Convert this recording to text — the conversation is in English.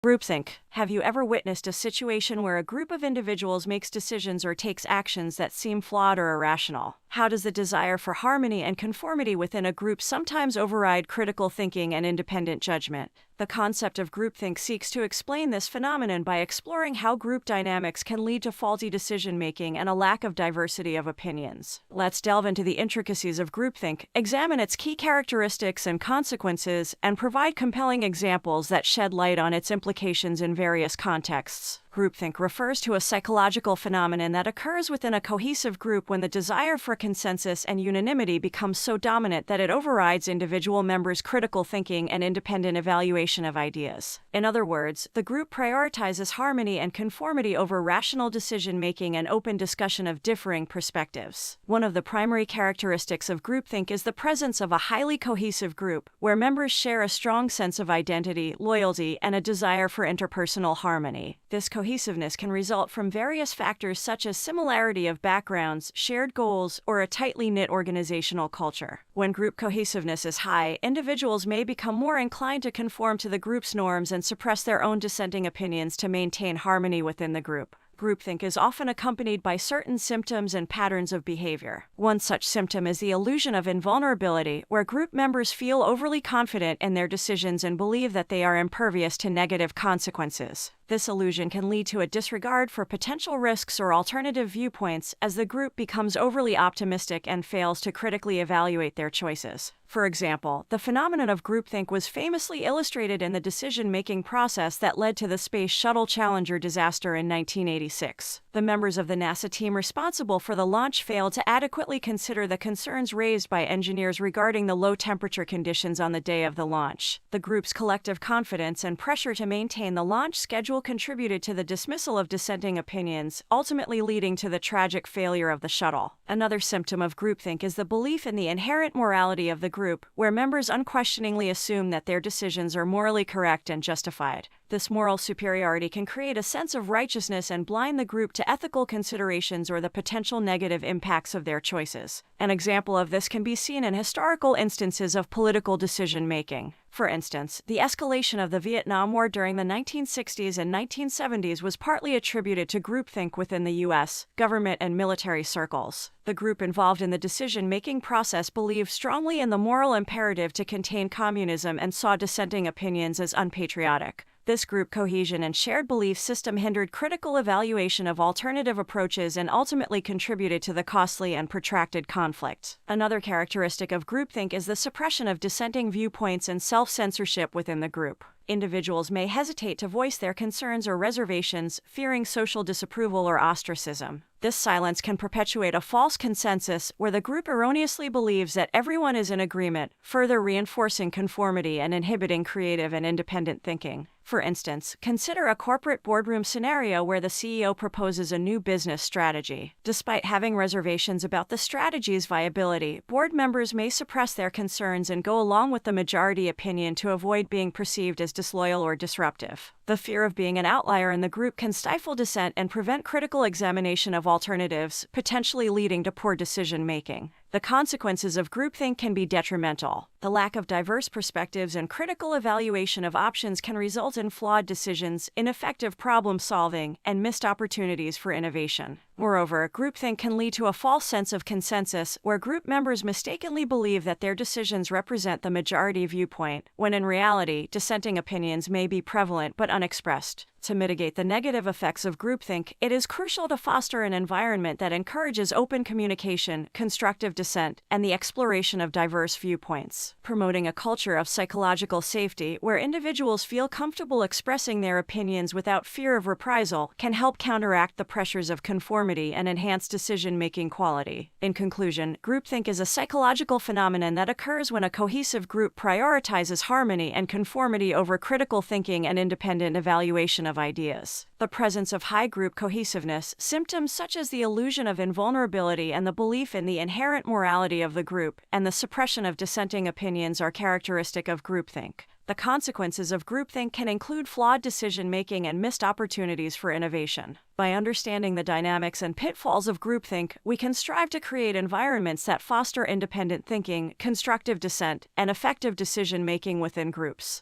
Groupthink. Have you ever witnessed a situation where a group of individuals makes decisions or takes actions that seem flawed or irrational? How does the desire for harmony and conformity within a group sometimes override critical thinking and independent judgment? The concept of groupthink seeks to explain this phenomenon by exploring how group dynamics can lead to faulty decision-making and a lack of diversity of opinions. Let's delve into the intricacies of groupthink, examine its key characteristics and consequences, and provide compelling examples that shed light on its implications in various contexts. Groupthink refers to a psychological phenomenon that occurs within a cohesive group when the desire for consensus and unanimity becomes so dominant that it overrides individual members' critical thinking and independent evaluation of ideas. In other words, the group prioritizes harmony and conformity over rational decision-making and open discussion of differing perspectives. One of the primary characteristics of groupthink is the presence of a highly cohesive group, where members share a strong sense of identity, loyalty, and a desire for interpersonal harmony. This cohesiveness can result from various factors such as similarity of backgrounds, shared goals, or a tightly knit organizational culture. When group cohesiveness is high, individuals may become more inclined to conform to the group's norms and suppress their own dissenting opinions to maintain harmony within the group. Groupthink is often accompanied by certain symptoms and patterns of behavior. One such symptom is the illusion of invulnerability, where group members feel overly confident in their decisions and believe that they are impervious to negative consequences. This illusion can lead to a disregard for potential risks or alternative viewpoints as the group becomes overly optimistic and fails to critically evaluate their choices. For example, the phenomenon of groupthink was famously illustrated in the decision-making process that led to the Space Shuttle Challenger disaster in 1986. The members of the NASA team responsible for the launch failed to adequately consider the concerns raised by engineers regarding the low-temperature conditions on the day of the launch. The group's collective confidence and pressure to maintain the launch schedule contributed to the dismissal of dissenting opinions, ultimately leading to the tragic failure of the shuttle. Another symptom of groupthink is the belief in the inherent morality of the group, where members unquestioningly assume that their decisions are morally correct and justified. This moral superiority can create a sense of righteousness and blind the group to ethical considerations or the potential negative impacts of their choices. An example of this can be seen in historical instances of political decision-making. For instance, the escalation of the Vietnam War during the 1960s and 1970s was partly attributed to groupthink within the U.S. government and military circles. The group involved in the decision-making process believed strongly in the moral imperative to contain communism and saw dissenting opinions as unpatriotic. This group cohesion and shared belief system hindered critical evaluation of alternative approaches and ultimately contributed to the costly and protracted conflict. Another characteristic of groupthink is the suppression of dissenting viewpoints and self-censorship within the group. Individuals may hesitate to voice their concerns or reservations, fearing social disapproval or ostracism. This silence can perpetuate a false consensus where the group erroneously believes that everyone is in agreement, further reinforcing conformity and inhibiting creative and independent thinking. For instance, consider a corporate boardroom scenario where the CEO proposes a new business strategy. Despite having reservations about the strategy's viability, board members may suppress their concerns and go along with the majority opinion to avoid being perceived as disloyal or disruptive. The fear of being an outlier in the group can stifle dissent and prevent critical examination of alternatives, potentially leading to poor decision-making. The consequences of groupthink can be detrimental. The lack of diverse perspectives and critical evaluation of options can result in flawed decisions, ineffective problem-solving, and missed opportunities for innovation. Moreover, groupthink can lead to a false sense of consensus, where group members mistakenly believe that their decisions represent the majority viewpoint, when in reality, dissenting opinions may be prevalent but unexpressed. To mitigate the negative effects of groupthink, it is crucial to foster an environment that encourages open communication, constructive dissent, and the exploration of diverse viewpoints. Promoting a culture of psychological safety where individuals feel comfortable expressing their opinions without fear of reprisal can help counteract the pressures of conformity and enhance decision-making quality. In conclusion, groupthink is a psychological phenomenon that occurs when a cohesive group prioritizes harmony and conformity over critical thinking and independent evaluation of ideas. The presence of high group cohesiveness, symptoms such as the illusion of invulnerability and the belief in the inherent morality of the group, and the suppression of dissenting opinions are characteristic of groupthink. The consequences of groupthink can include flawed decision-making and missed opportunities for innovation. By understanding the dynamics and pitfalls of groupthink, we can strive to create environments that foster independent thinking, constructive dissent, and effective decision-making within groups.